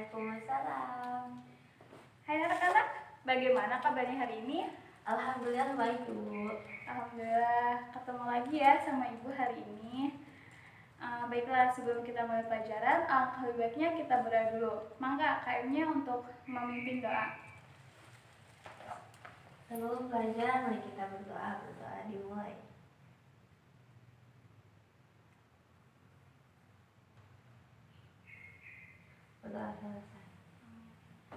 Waalaikumsalam. Hai anak-anak, bagaimana kabarnya hari ini? Alhamdulillah baik, Bu. Alhamdulillah, ketemu lagi ya sama Ibu hari ini. Baiklah, sebelum kita mulai pelajaran, alangkah lebih baiknya kita berdoa dulu. Mangga KM-nya untuk memimpin doa. Sebelum pelajaran, mari kita berdoa. Berdoa dimulai. Berdoa selesai.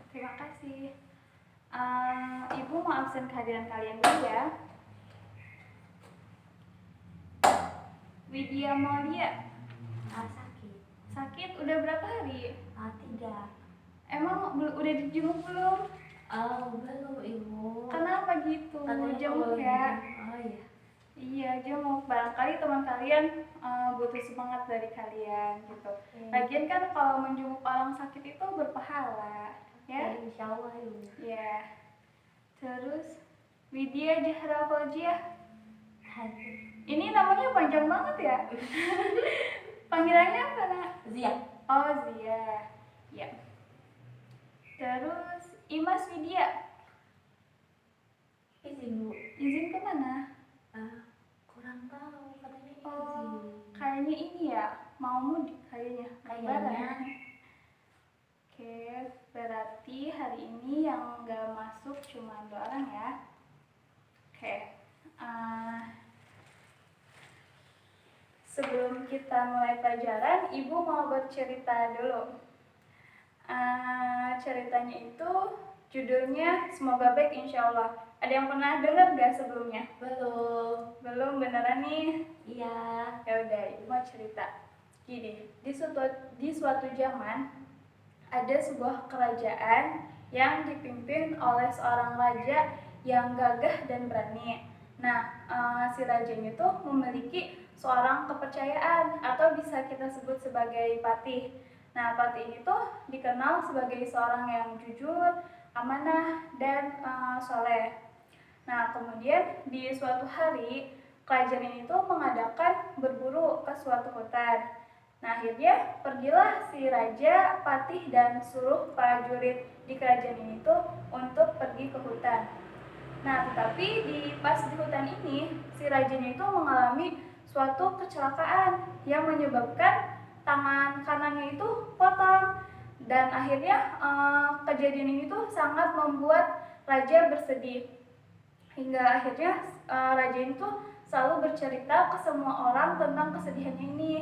Terima kasih. Ibu mau absen kehadiran kalian dulu ya. Widya Maulia. Sakit. Sakit udah berapa hari? 3. Emang udah dijenguk belum? Belum, Ibu. Kenapa gitu? Katanya Jenguk kalau ya. iya. Iya, jenguk. Barangkali teman kalian butuh semangat dari kalian gitu. Lagian kan kalau menjenguk orang sakit itu berpahala, ya? Insya Allah, Ibu. Ya. Terus Widya Jahra Fauziah. Ini namanya panjang banget ya. Panggilannya apa, Nak? Zia. Oh, Zia. Ya. Terus Imas Widya. Izin, Bu. Izin kemana? Kurang tahu, katanya izin. Oh, kayaknya ini ya, mau mudik kayaknya. Lebaran. Oke, berarti hari ini yang nggak masuk cuma 2 orang ya. Oke. Sebelum kita mulai pelajaran, Ibu mau bercerita dulu. Ceritanya itu judulnya Semoga Baik Insya Allah. Ada yang pernah dengar gak sebelumnya? Belum beneran nih? Iya. Ya udah, Ibu mau cerita. Gini, di suatu zaman ada sebuah kerajaan yang dipimpin oleh seorang raja yang gagah dan berani. Nah, si rajanya itu memiliki seorang kepercayaan atau bisa kita sebut sebagai patih. Nah, patih ini tuh dikenal sebagai seorang yang jujur, amanah, dan soleh. Nah, kemudian di suatu hari kerajaan ini tuh mengadakan berburu ke suatu hutan. Nah, akhirnya pergilah si raja, patih, dan seluruh prajurit di kerajaan ini tuh untuk pergi ke hutan. Nah, tetapi pas di hutan ini, si rajanya itu mengalami suatu kecelakaan yang menyebabkan tangan kanannya itu potong. Dan akhirnya kejadian ini tuh sangat membuat raja bersedih. Hingga akhirnya raja itu selalu bercerita ke semua orang tentang kesedihannya ini.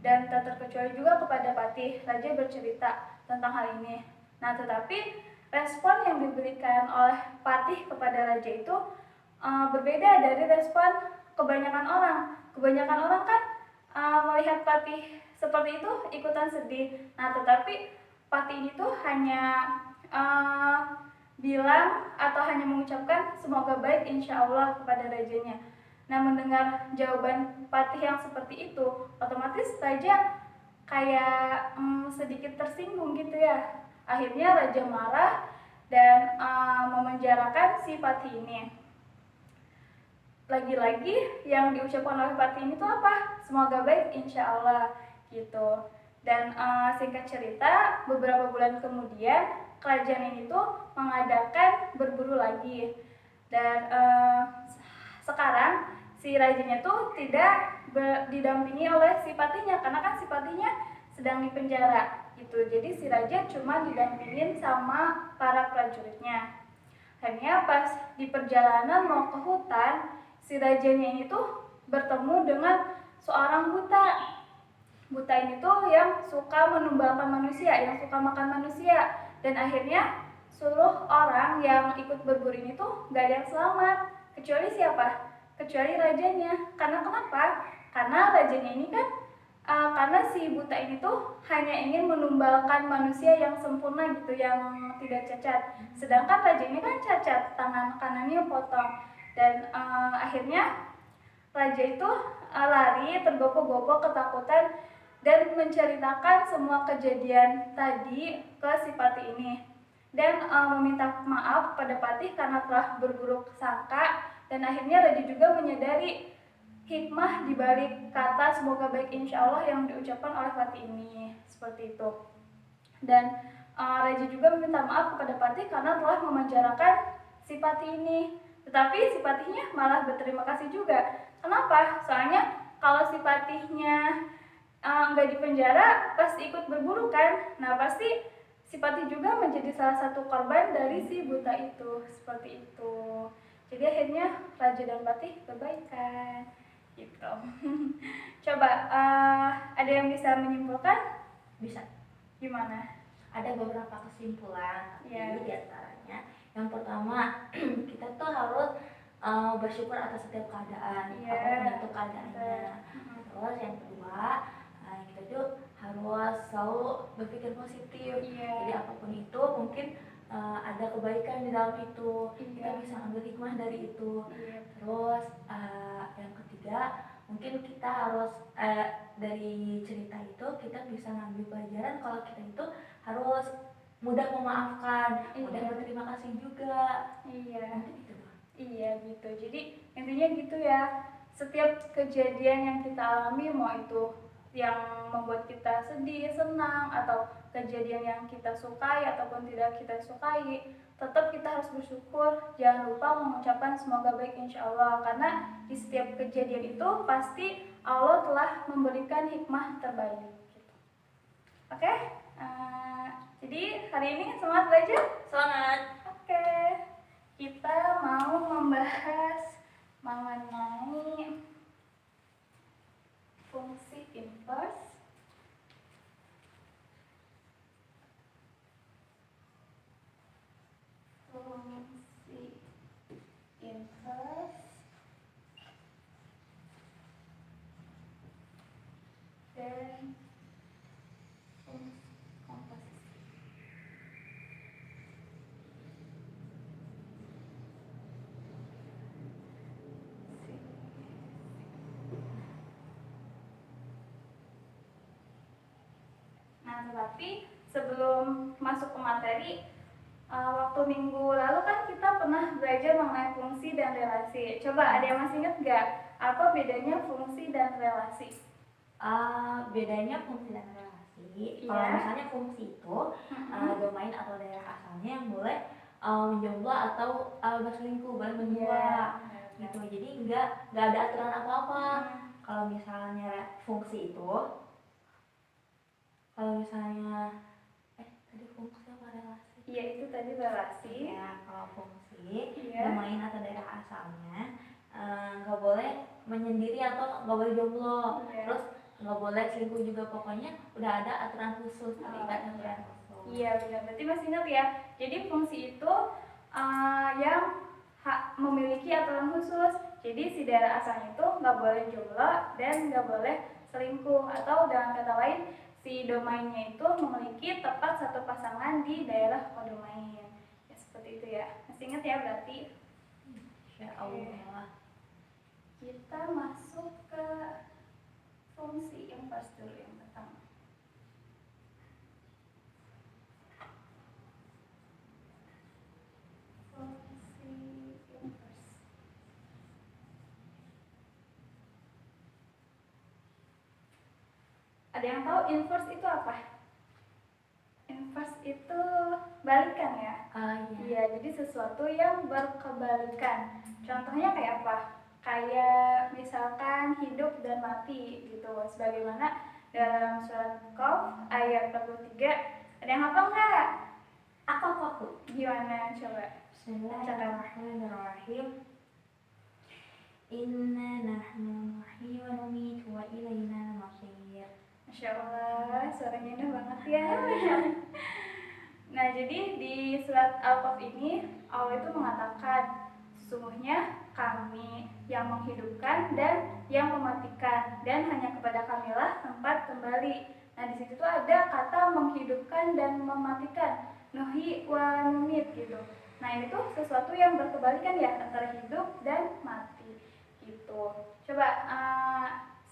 Dan tak terkecuali juga kepada patih, raja bercerita tentang hal ini. Nah, tetapi respon yang diberikan oleh patih kepada raja itu berbeda dari respon kebanyakan orang. Kebanyakan orang kan melihat patih seperti itu ikutan sedih. Nah, tetapi patih ini tuh hanya bilang atau hanya mengucapkan semoga baik insya Allah kepada rajanya. Nah, mendengar jawaban patih yang seperti itu, otomatis raja kayak sedikit tersinggung gitu ya. Akhirnya raja marah dan memenjarakan si patih ini. Lagi-lagi yang diucapkan oleh patih ini tuh apa? Semoga baik insya Allah gitu. Dan singkat cerita, beberapa bulan kemudian kerajaan ini tuh mengadakan berburu lagi. Dan sekarang si rajanya tuh tidak didampingi oleh si patihnya, karena kan si patihnya sedang di penjara gitu. Jadi si raja cuma didampingin sama para prajuritnya. Akhirnya pas di perjalanan mau ke hutan, si rajanya ini tuh bertemu dengan seorang buta. Buta ini tuh yang suka menumbalkan manusia, yang suka makan manusia. Dan akhirnya seluruh orang yang ikut berburu ini tuh gak ada yang selamat. Kecuali siapa? Kecuali rajanya. Karena kenapa? Karena rajanya ini kan karena si buta ini tuh hanya ingin menumbalkan manusia yang sempurna gitu, yang tidak cacat. Sedangkan raja ini kan cacat, tangan kanannya potong. Dan akhirnya raja itu lari tergopoh-gopoh ketakutan dan menceritakan semua kejadian tadi ke si patih ini. Dan meminta maaf pada patih karena telah berburuk sangka. Dan akhirnya raja juga menyadari hikmah dibalik kata semoga baik insya Allah yang diucapkan oleh patih ini. Seperti itu. Dan Raja juga meminta maaf kepada Patih karena telah memenjarakan si Patih ini. Tetapi si Patihnya malah berterima kasih juga. Kenapa? Soalnya kalau si Patihnya nggak dipenjara, pasti ikut berburu kan? Nah pasti si Patih juga menjadi salah satu korban dari si buta itu. Seperti itu. Jadi akhirnya Raja dan Patih berbaikan. Gitu. Coba ada yang bisa menyimpulkan? Bisa. Gimana? Ada beberapa kesimpulan, Iya. di antaranya yang pertama kita tuh harus bersyukur atas setiap keadaan, Iya. apapun itu keadaannya. Betul. Terus yang kedua, kita tuh harus selalu berpikir positif. Iya. Jadi apapun itu mungkin ada kebaikan di dalam itu, kita Iya. bisa ambil hikmah dari itu. Iya. Terus yang ketiga, mungkin kita harus dari cerita itu kita bisa ngambil pelajaran kalau kita itu harus mudah memaafkan, mudah Iya. berterima kasih juga. Iya. Mungkin itu. Iya gitu. Jadi intinya gitu ya. Setiap kejadian yang kita alami, mau itu yang membuat kita sedih, senang, atau kejadian yang kita sukai ataupun tidak kita sukai, tetap kita harus bersyukur. Jangan lupa mengucapkan semoga baik insya Allah, karena di setiap kejadian itu pasti Allah telah memberikan hikmah terbaik gitu. Oke? Jadi hari ini semangat belajar? Semangat. Oke, kita mau membahas mengenai fungsi inverse. Fungsi inverse dan fungsi komposisi. Nah, tetapi sebelum masuk ke materi, waktu minggu lalu kan kita pernah belajar mengenai fungsi dan relasi. Coba ada yang masih ingat nggak apa bedanya fungsi dan relasi? Bedanya fungsi dan relasi. Iya. Kalau misalnya fungsi itu domain atau daerah asalnya yang boleh menjomblo atau berselingkuh, boleh mendua. Gitu. Jadi nggak ada aturan apa-apa. Kalau misalnya fungsi itu, kalau misalnya tadi fungsi apa relasi? Iya, itu tadi relasi. Ya, kalau fungsi Iya. domain atau daerah asalnya nggak boleh menyendiri atau nggak boleh jomblo. Iya. Terus nggak boleh selingkuh juga, pokoknya udah ada aturan khusus, terikat aturan khusus. Iya benar, berarti masih ingat ya. Jadi fungsi itu yang memiliki aturan khusus. Jadi si daerah asalnya itu nggak boleh jomblo dan nggak boleh selingkuh, atau dengan kata lain si domainnya itu memiliki tepat satu pasangan di daerah kodomain. Ya seperti itu ya. Masih ingat ya berarti? Insya Allah. Kita masuk ke fungsi inverse dulu yang pertama. Fungsi inverse. Ada yang tahu inverse itu apa? Inverse itu balikan ya? Iya, jadi sesuatu yang berkebalikan. Contohnya kayak apa? Kayak misalkan hidup dan mati gitu. Sebagaimana dalam surat Qaf ayat 43. Ada yang hafal nggak? Aku. Gimana coba? Bismillahirrahmanirrahim. Inna nahnu nuhyi wa numitu wa ilaina al-masir. Masya Allah, suaranya indah banget ya. Nah, jadi di surat Al-Qaf ini Allah itu mengatakan, sesungguhnya kami yang menghidupkan dan yang mematikan, dan hanya kepada kamilah tempat kembali. Nah, di situ tuh ada kata menghidupkan dan mematikan, nuhyi wa numit gitu. Nah, ini tuh sesuatu yang berkebalikan ya, antara hidup dan mati gitu. Coba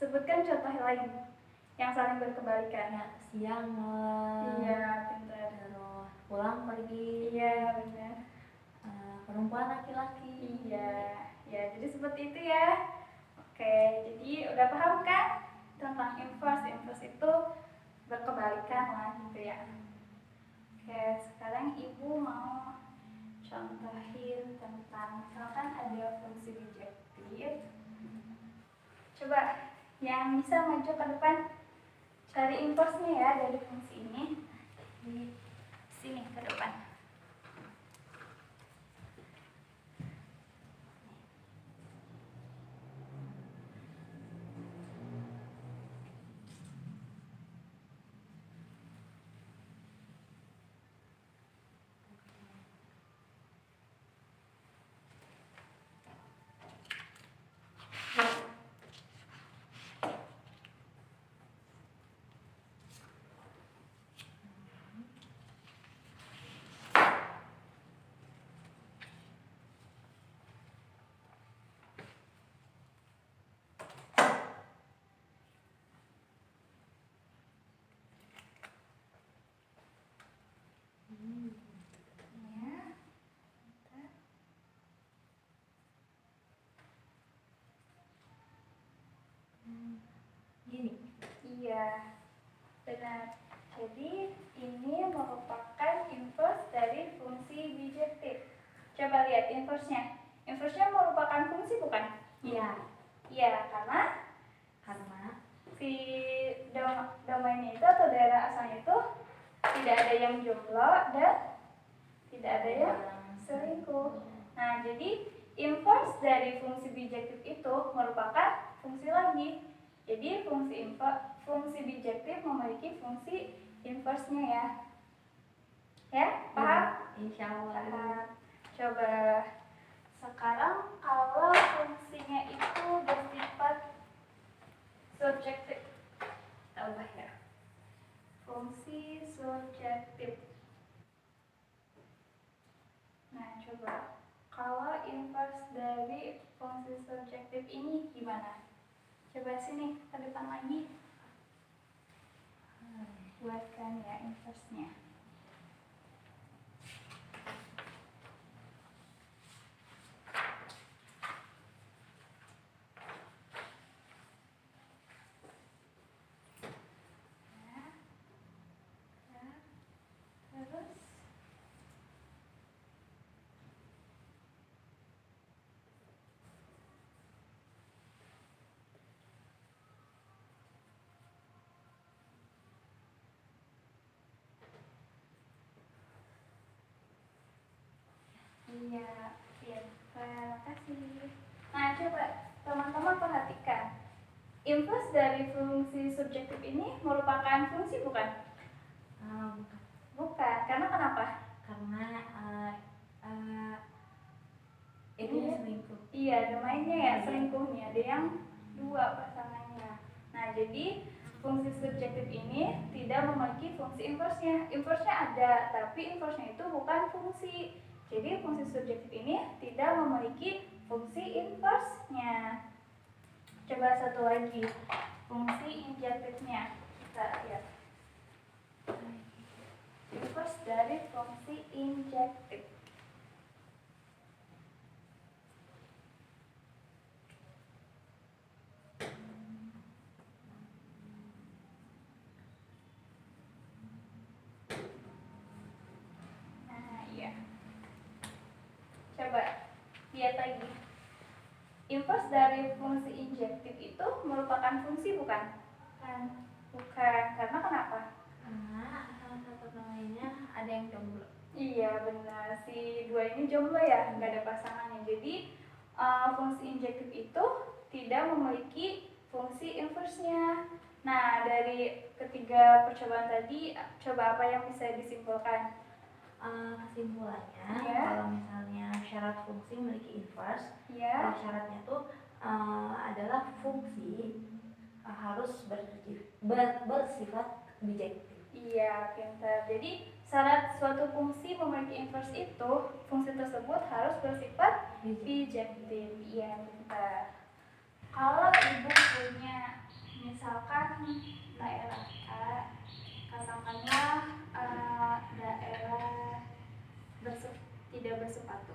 sebutkan contoh lain yang saling berkebalikan. Ya, siang Iya, pintar. terus pulang pergi. Iya, benar. Perempuan laki-laki. Iya, ya jadi seperti itu ya. Oke, jadi udah paham kan tentang inverse? Inverse itu berkebalikan lah gitu ya. Oke, sekarang ibu mau contohin tentang misalkan ada fungsi bijektif. Coba yang bisa maju ke depan cari inverse-nya ya dari fungsi ini. Di sini ke depan. Ya. Gini. Iya, benar. Jadi ini merupakan inverse dari fungsi bijektif. Coba lihat inverse-nya. Inverse-nya merupakan fungsi bukan? Iya. Iya, karena si domainnya itu atau daerah asalnya itu tidak ada yang jomblo dan tidak ada yang selingkuh. Nah, jadi inverse dari fungsi bijektif itu merupakan fungsi lagi. Jadi fungsi bijektif memiliki fungsi inverse-nya ya. Ya, paham? Insya Allah. Paham. Coba sekarang kalau fungsinya itu bersifat subjektif, tambah ya. Fungsi subjektif. Nah, coba kalau inverse dari fungsi subjektif ini gimana? Coba sini ke depan lagi. Buatkan ya inverse-nya. Terus iya, terima kasih. Nah, coba teman-teman perhatikan. Inverse dari fungsi subjektif ini merupakan fungsi bukan? Bukan. Bukan. Karena kenapa? Karena itu Iya. selingkuh. Iya, domainnya ya selingkuhnya. Ada yang dua pasangannya. Nah, jadi fungsi subjektif ini tidak memiliki fungsi inverse-nya. Inverse-nya ada, tapi inverse-nya itu bukan fungsi. Jadi fungsi subjektif ini tidak memiliki fungsi inverse-nya. Coba satu lagi, fungsi injektifnya. Kita lihat. Inverse dari fungsi injektif. Nah, iya. Coba lihat lagi. Inverse dari fungsi injektif itu merupakan fungsi bukan? Bukan. Karena kenapa? Karena salah satu pemainnya ada yang jomblo. Iya, benar. Si dua ini jomblo ya, nggak ada pasangannya. Jadi fungsi injektif itu tidak memiliki fungsi inverse-nya. Nah, dari ketiga percobaan tadi, coba apa yang bisa disimpulkan? Kesimpulannya, Ya. kalau misalnya syarat fungsi memiliki inverse, Ya. kalau syaratnya tuh adalah fungsi harus bersifat bijektif. Iya, pintar. Jadi syarat suatu fungsi memiliki inverse itu, fungsi tersebut harus bersifat bijektif. Iya, pintar. Kalau ibu punya misalkan daerah A, katakanlah daerah tidak bersepatu.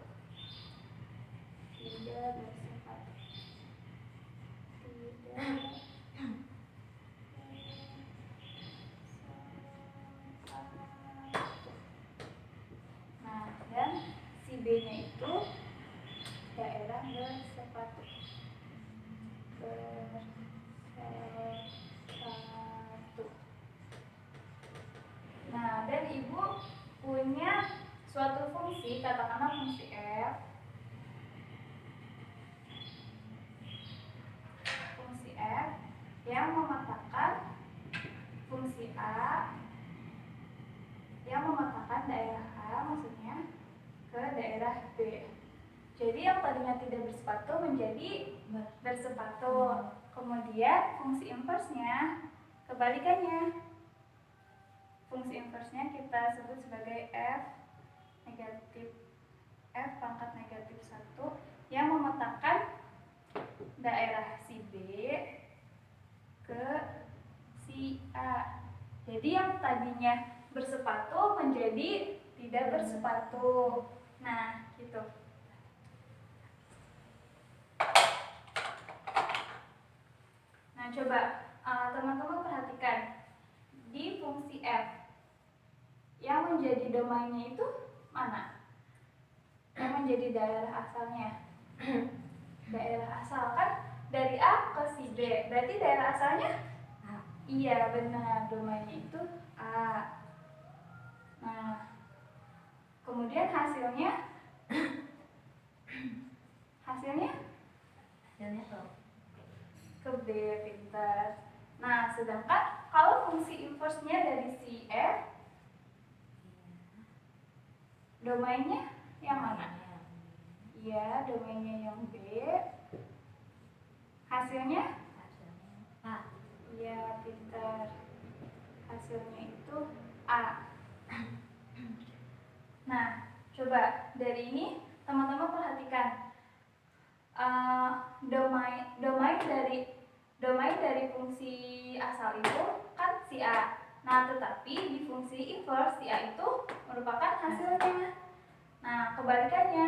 Tidak bersepatu. Tidak B-nya itu daerah bersepatu. Nah, dan Ibu punya suatu fungsi, katakanlah fungsi F. Fungsi F yang memetakan fungsi A, yang memetakan daerah A maksudnya ke daerah B. Jadi yang tadinya tidak bersepatu menjadi bersepatu. Kemudian fungsi inversnya kebalikannya. Fungsi inversnya kita sebut sebagai F negatif F pangkat negatif 1 yang memetakan daerah si B ke si A. Jadi yang tadinya bersepatu menjadi tidak bersepatu. Nah, gitu. Nah, coba teman-teman perhatikan di fungsi F yang menjadi domainnya itu mana? Yang menjadi daerah asalnya. Daerah asal kan dari A ke si B. Berarti daerah asalnya A. Iya, benar. Domainnya itu A. Nah, kemudian hasilnya Hasilnya ke B, pintar. Nah, sedangkan kalau fungsi inversnya dari si F, domainnya yang mana? Iya, domainnya yang B. Hasilnya? A. Iya, pintar. Hasilnya itu A. Nah, coba dari ini teman-teman perhatikan domain dari fungsi asal itu kan si A. Nah, tetapi di fungsi inverse si A itu merupakan hasilnya. Nah, kebalikannya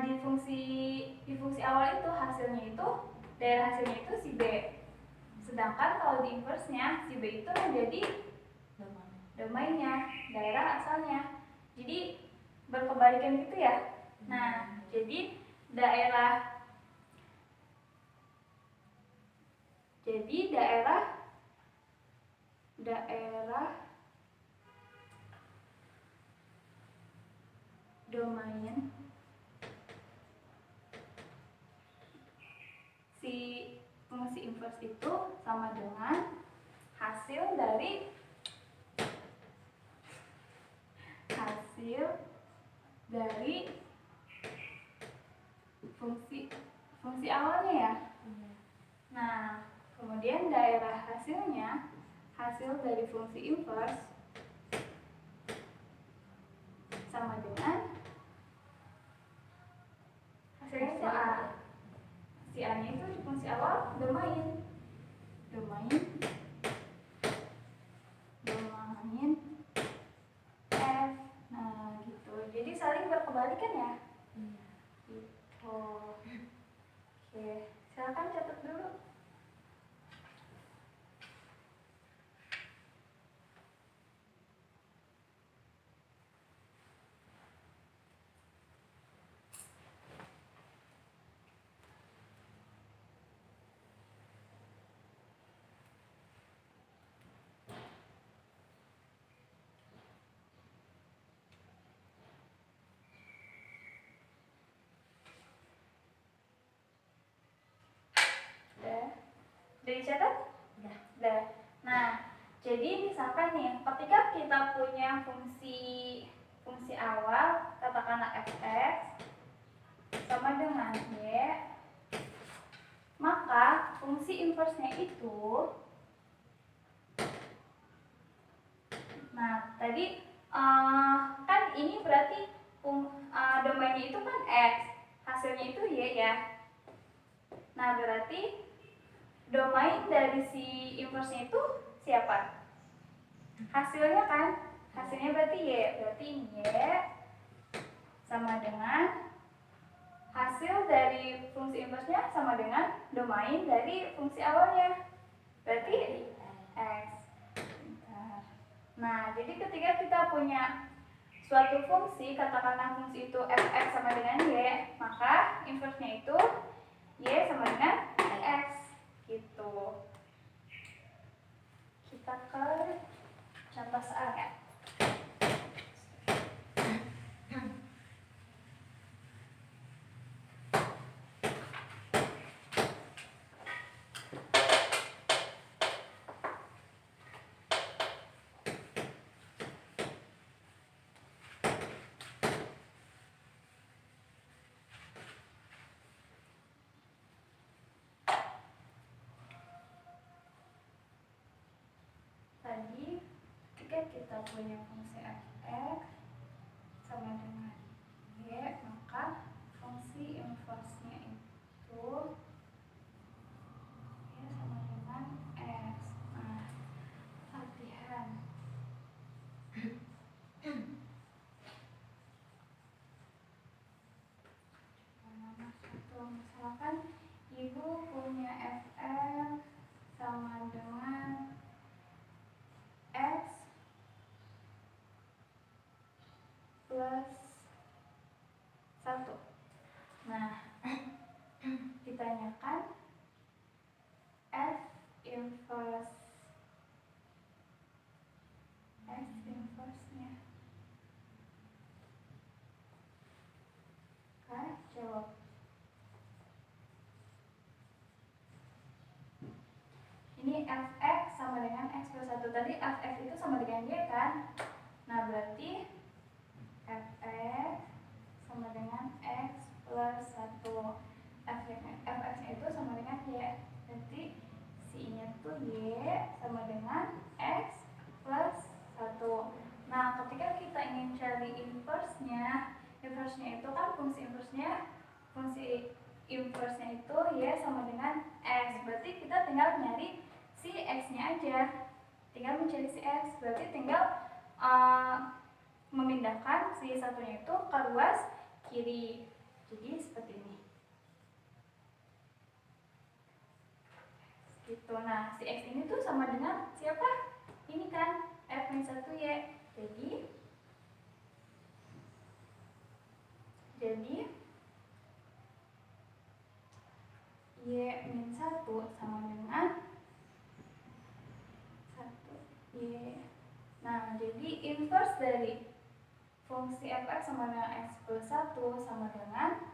di fungsi awal itu hasilnya itu daerah hasilnya itu si B. Sedangkan kalau di inverse-nya si B itu menjadi domainnya, daerah asalnya. Jadi berkebalikan gitu ya. Nah, jadi daerah domain si fungsi inverse itu sama dengan hasil dari fungsi awalnya ya. Nah, kemudian daerah hasilnya, hasil dari fungsi inverse sama dengan hasilnya itu A. Si A-nya itu di fungsi awal domain F. Nah, gitu. Jadi saling berkebalikan ya. Gitu. Oke, silakan catat dulu. Udah dicatat? Udah. Nah, jadi misalkan nih, ketika kita punya fungsi awal, katakanlah fx sama dengan y, maka fungsi inversenya itu, nah tadi kan ini berarti domainnya itu kan x, hasilnya itu y ya. Nah, berarti domain dari si inversenya itu siapa? Hasilnya kan? Hasilnya berarti Y. Berarti Y sama dengan hasil dari fungsi inversenya sama dengan domain dari fungsi awalnya. Berarti X. Nah, jadi ketika kita punya suatu fungsi, katakanlah fungsi itu fx sama dengan y, maka inverse-nya itu y sama dengan x gitu. Kita ke contoh soal ya. Tadi ketika kita punya fungsi fx sama dengan y, maka fungsi inverse-nya itu y sama dengan x. Nah, latihan. Nomor 1, misalkan ibu punya fx sama dengan x plus 1. Nah, ditanyakan f inverse-nya. Oke, jawab. Ini fx sama dengan x plus 1. Tadi fx itu sama dengan y kan? Nah, berarti fx sama dengan x plus 1. fx itu sama dengan y. Berarti si nya tuh y sama dengan x plus 1. Nah, ketika kita ingin cari inverse-nya itu kan fungsi inverse-nya itu y sama dengan x. Berarti kita tinggal nyari si x-nya aja. Tinggal mencari si x. Berarti tinggal memindahkan si satunya itu ke ruas kiri. Jadi seperti ini. Gitu. Nah, si x ini tuh sama dengan siapa? Ini kan f-1y. Jadi y-1 sama dengan 1y. Nah, jadi inverse dari fungsi fx sama dengan x plus 1 sama dengan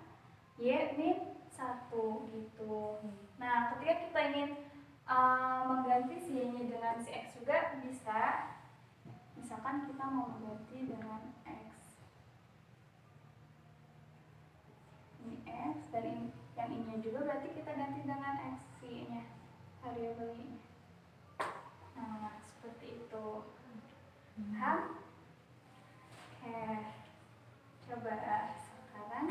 y-1 gitu. Nah, ketika kita ingin mengganti si y-nya dengan si x juga bisa. Misalkan kita mau mengganti dengan x. Ini x dan yang ini juga berarti kita ganti dengan x nya, variabel ini. Nah, seperti itu. Paham? Oke. Coba sekarang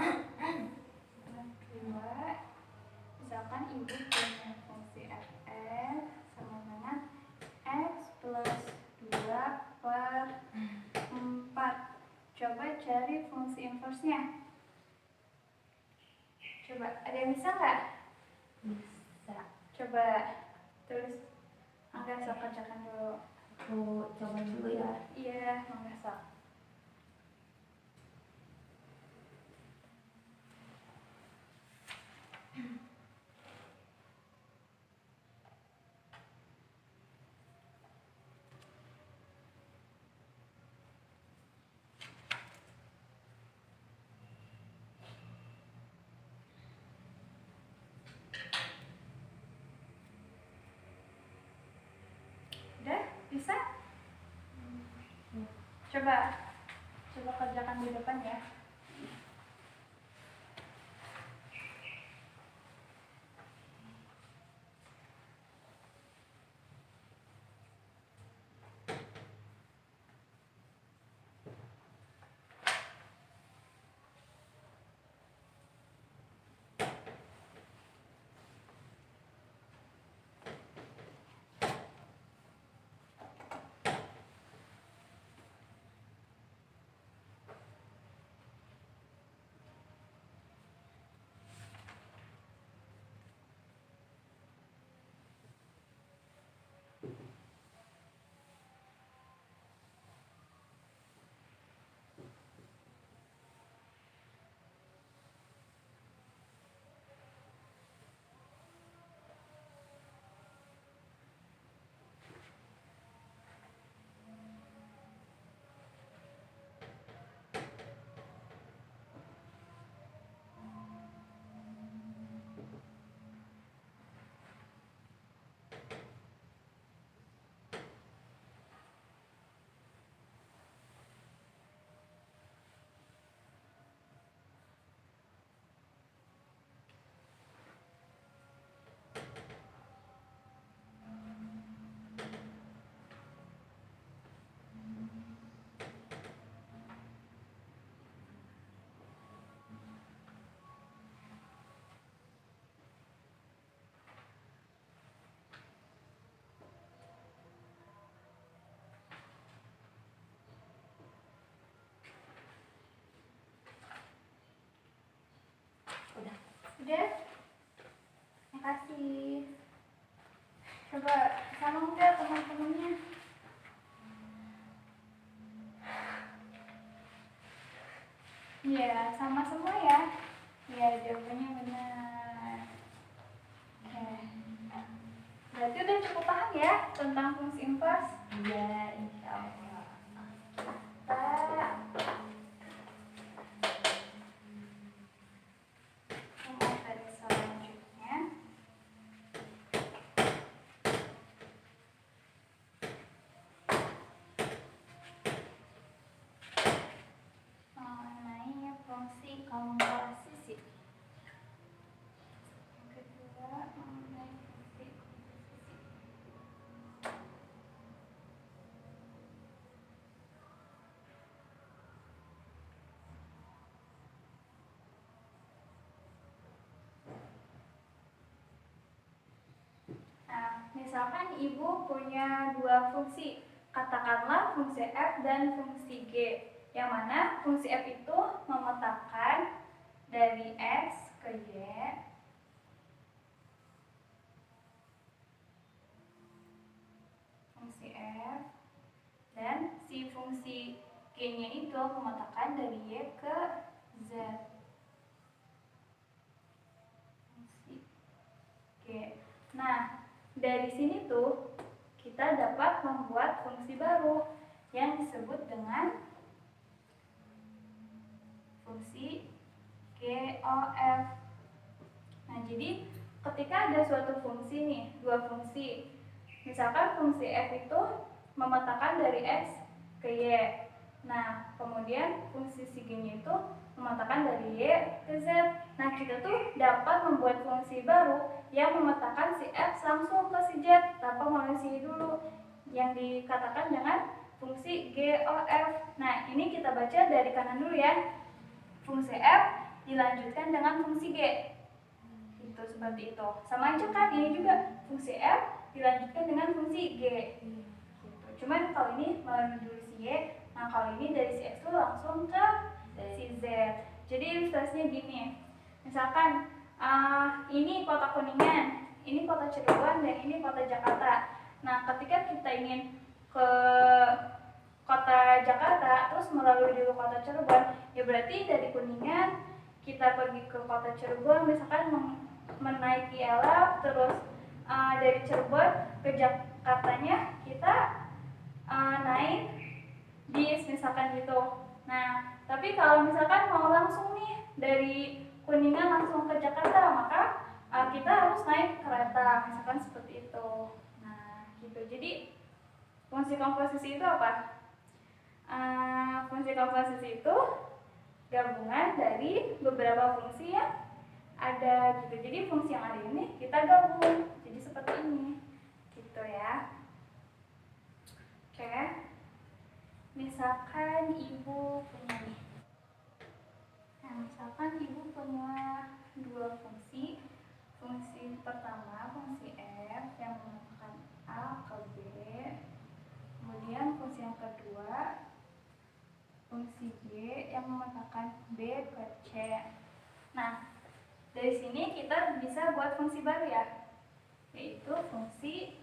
kedua. Misalkan ibu punya fungsi fx sama dengan x plus 2 per 4. Coba cari fungsi inverse-nya. Coba, ada yang bisa nggak? Bisa. Coba tulis. Angga sok kerjakan dulu. Aku coba dulu ya. Iya, Angga sok. Udah? Bisa? Coba kerjakan di depan ya. Coba sama enggak teman-temannya? Iya, sama semua ya. Iya, jawabannya benar. Oke. Berarti udah cukup paham ya tentang fungsi inverse? Iya, insya Allah. Materi selanjutnya. Mengenai fungsi komposisi. Yang kedua, mengenai fungsi komposisi. Nah, misalkan ibu punya dua fungsi, katakanlah fungsi f dan fungsi g, yang mana fungsi f itu memetakan dari x ke y, fungsi f, dan si fungsi g-nya itu memetakan dari y ke z. Fungsi g. Nah, dari sini tuh kita dapat membuat fungsi baru yang disebut dengan fungsi GOF. Nah, jadi ketika ada suatu fungsi nih, dua fungsi. Misalkan fungsi f itu memetakan dari x ke y. Nah, kemudian fungsi si g-nya itu memetakan dari y ke z. Nah, kita tuh dapat membuat fungsi baru yang memetakan si f langsung ke si z tanpa melalui si y dulu, yang dikatakan dengan fungsi GOF. Nah, ini kita baca dari kanan dulu ya. Fungsi f dilanjutkan dengan fungsi g. Itu seperti itu. Sama aja kan, ini juga fungsi f dilanjutkan dengan fungsi g. Gitu. Cuman kalau ini melalui dulu si y, nah kalau ini dari si x itu langsung ke si z. Jadi ilustrasinya gini. Misalkan ini kota Kuningan, ini kota Cirebon, dan ini kota Jakarta. Nah, ketika kita ingin ke kota Jakarta terus melalui dulu kota Cirebon, ya berarti dari Kuningan kita pergi ke kota Cirebon, misalkan menaiki LR, terus dari Cirebon ke Jakartanya kita naik bis misalkan gitu. Nah, tapi kalau misalkan mau langsung nih dari Kuningan langsung ke Jakarta, maka kita harus naik kereta, misalkan seperti itu. Nah, gitu. Jadi fungsi komposisi itu apa? Fungsi komposisi itu gabungan dari beberapa fungsi yang ada gitu. Jadi fungsi yang ada ini kita gabung jadi seperti ini gitu ya. Oke. Misalkan ibu punya nih. Nah, misalkan ibu punya dua fungsi. Fungsi pertama fungsi f yang memetakan a ke b. Kemudian fungsi yang kedua fungsi g yang memetakan b ke c. Nah, dari sini kita bisa buat fungsi baru ya, yaitu fungsi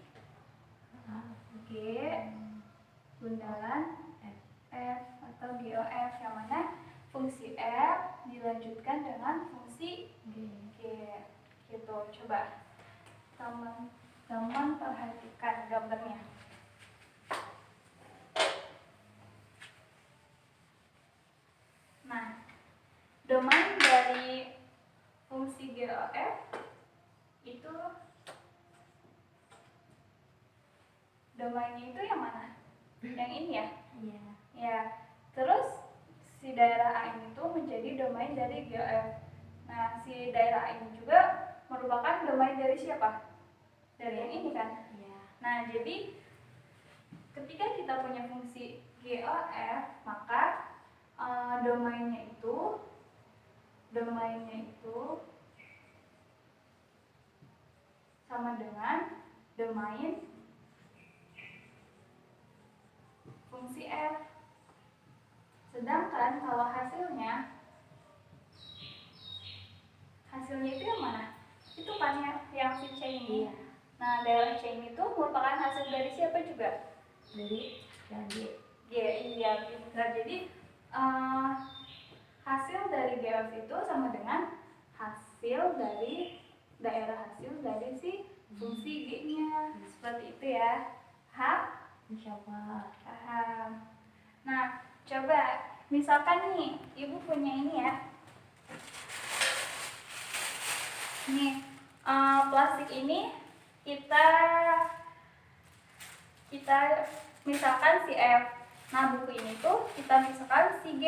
g bundaran f atau GOF, yang mana fungsi f dilanjutkan dengan fungsi g. Gitu. Coba teman-teman perhatikan gambarnya. Nah, domain dari fungsi GOF itu domainnya itu yang mana? Yang ini ya? Iya. Ya. Terus si daerah A ini tuh menjadi domain dari GOF. Nah, si daerah A ini juga merupakan domain dari siapa? Dari yang ini kan? Iya. Nah, jadi ketika kita punya fungsi GOF, maka domainnya itu sama dengan domain fungsi f. Sedangkan kalau hasilnya itu yang mana? Itu kan yang si C ini. Iya. Nah, direction itu merupakan hasil dari siapa juga? Dari yang G. Iya, pintar. Jadi hasil dari GF itu sama dengan hasil dari daerah hasil dari si fungsi G-nya. Seperti itu ya. Insya Allah. Paham. Nah, coba misalkan nih, Ibu punya ini ya. Nih, plastik ini kita misalkan si F. Nah, buku ini tuh kita misalkan si G.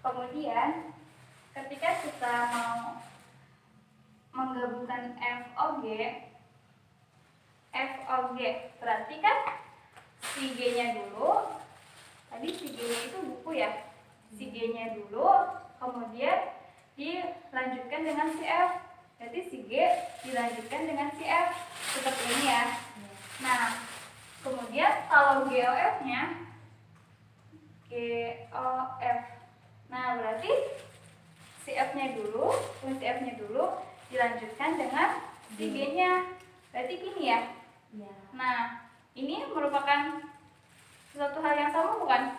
Kemudian ketika kita mau menggabungkan FOG berarti kan si G-nya dulu. Tadi si G-nya itu buku ya. Si G-nya dulu, kemudian dilanjutkan dengan si F. Berarti si G dilanjutkan dengan si F. Seperti ini ya. Nah, kemudian kalau GOF-nya GOF. Nah, berarti si F-nya dulu, fungsi F-nya dulu dilanjutkan dengan si G-nya. Berarti gini ya. Nah, ini merupakan suatu hal yang sama bukan?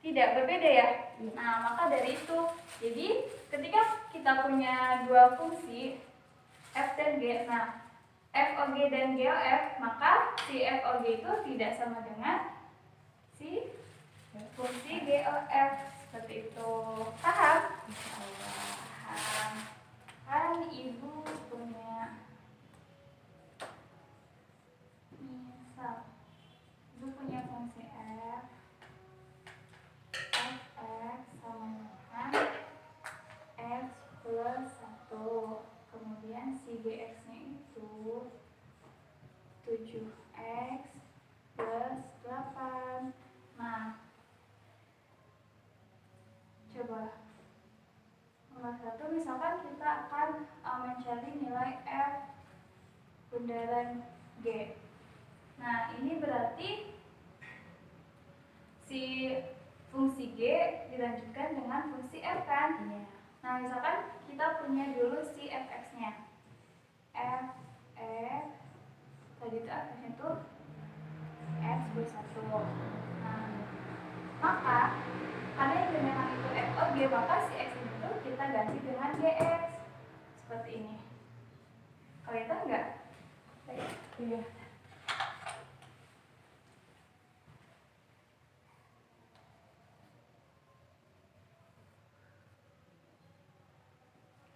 Tidak, berbeda ya? Nah, maka dari itu, jadi ketika kita punya dua fungsi F dan G, nah FOG dan GOF, maka si FOG itu tidak sama dengan si fungsi GOF. Seperti itu. Paham? Paham. Kan Ibu punya misal Ibu punya fungsi F Fx sama dengan X plus 1. Kemudian si Gx nya itu 7X plus 8. Nah, coba nomor 1 misalkan kita akan mencari nilai F bundaran G. Nah, ini berarti si fungsi G dilanjutkan dengan fungsi F kan? Nah, misalkan kita punya dulu si Fx-nya. F tadi itu Fx-nya itu X plus 1. Nah, maka karena yang dinamakan itu FOG, maka si X itu kita ganti dengan GX. Seperti ini. Kelihatan nggak? Iya.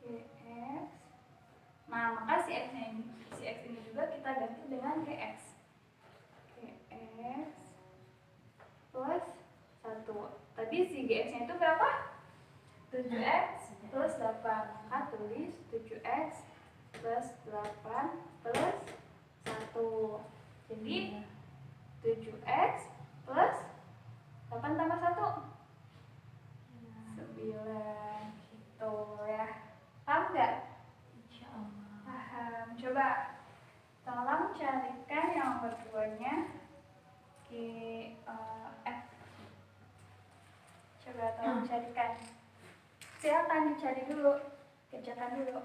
GX. Nah, maka si X ini juga kita ganti dengan GX. GX plus 1. Tadi si GX-nya itu berapa? 7X plus 8. Maka tulis 7X plus 8 plus 1. Jadi 7X plus 8 tambah 1 9 gitu ya. Paham nggak? Insya Allah. Paham. Coba tolong carikan yang nomor 2-nya F. Coba tolong carikan. Silakan dicari dulu, kerjakan dulu.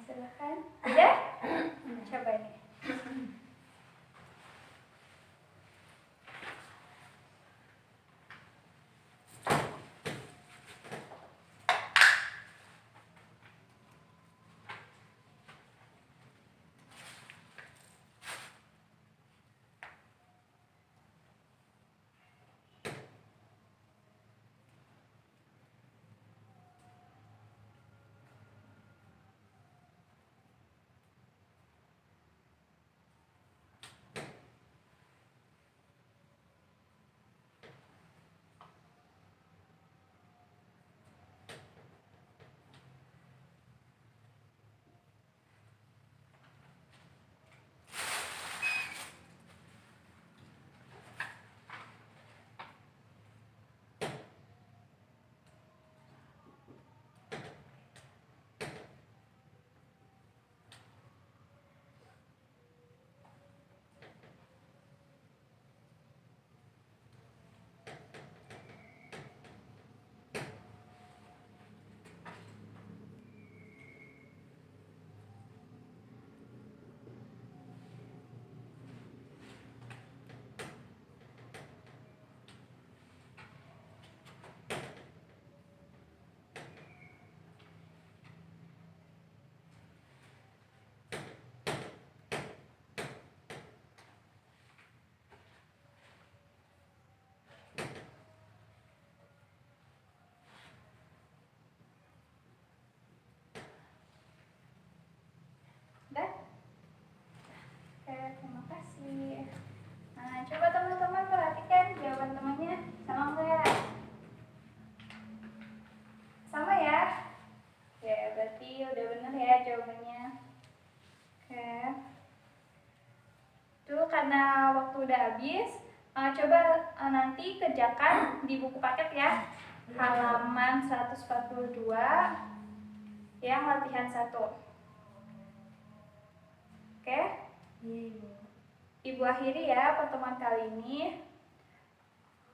Silakan. Ya? Coba ini. habis. Coba nanti kerjakan di buku paket ya, halaman 142 yang latihan 1. Oke? Iya, Ibu. Ibu akhiri ya pertemuan kali ini.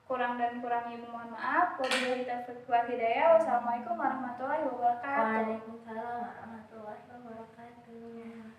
Kurang dan kurangnya Ibu mohon maaf. Wabillahi taufiq wal hidayah. Wassalamualaikum warahmatullahi wabarakatuh. Waalaikumsalam warahmatullahi wabarakatuh.